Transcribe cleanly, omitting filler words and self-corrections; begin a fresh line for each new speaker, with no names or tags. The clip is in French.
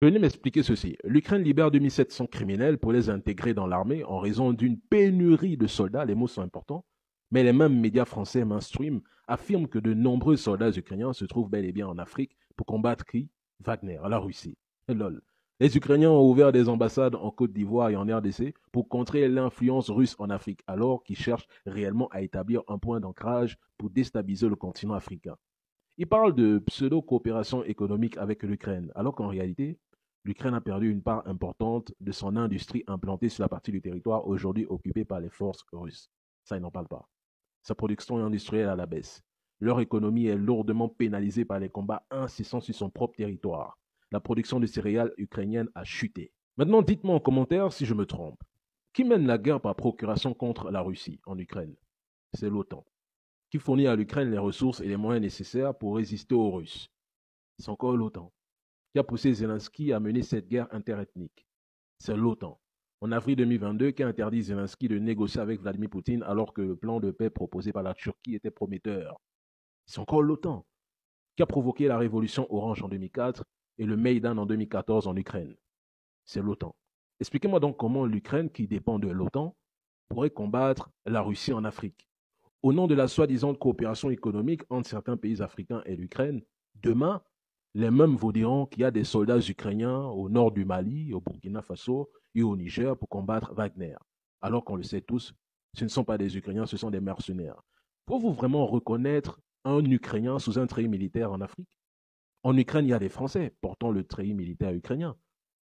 Venez m'expliquer ceci. L'Ukraine libère 2700 criminels pour les intégrer dans l'armée en raison d'une pénurie de soldats, les mots sont importants, mais les mêmes médias français mainstream affirment que de nombreux soldats ukrainiens se trouvent bel et bien en Afrique pour combattre qui? Wagner, la Russie. Lol. Les Ukrainiens ont ouvert des ambassades en Côte d'Ivoire et en RDC pour contrer l'influence russe en Afrique, alors qu'ils cherchent réellement à établir un point d'ancrage pour déstabiliser le continent africain. Ils parlent de pseudo-coopération économique avec l'Ukraine, alors qu'en réalité, l'Ukraine a perdu une part importante de son industrie implantée sur la partie du territoire aujourd'hui occupée par les forces russes. Ça, ils n'en parlent pas. Sa production industrielle est à la baisse. Leur économie est lourdement pénalisée par les combats incessants sur son propre territoire. La production de céréales ukrainiennes a chuté. Maintenant, dites-moi en commentaire si je me trompe. Qui mène la guerre par procuration contre la Russie en Ukraine? C'est l'OTAN, qui fournit à l'Ukraine les ressources et les moyens nécessaires pour résister aux Russes. C'est encore l'OTAN qui a poussé Zelensky à mener cette guerre interethnique. C'est l'OTAN, en avril 2022, qui a interdit Zelensky de négocier avec Vladimir Poutine alors que le plan de paix proposé par la Turquie était prometteur. C'est encore l'OTAN qui a provoqué la révolution orange en 2004 et le Maïdan en 2014 en Ukraine. C'est l'OTAN. Expliquez-moi donc comment l'Ukraine, qui dépend de l'OTAN, pourrait combattre la Russie en Afrique. Au nom de la soi-disant coopération économique entre certains pays africains et l'Ukraine, demain, les mêmes vous diront qu'il y a des soldats ukrainiens au nord du Mali, au Burkina Faso et au Niger pour combattre Wagner. Alors qu'on le sait tous, ce ne sont pas des Ukrainiens, ce sont des mercenaires. Pouvez-vous vraiment reconnaître un Ukrainien sous un treillis militaire en Afrique? En Ukraine, il y a des Français portant le treillis militaire ukrainien.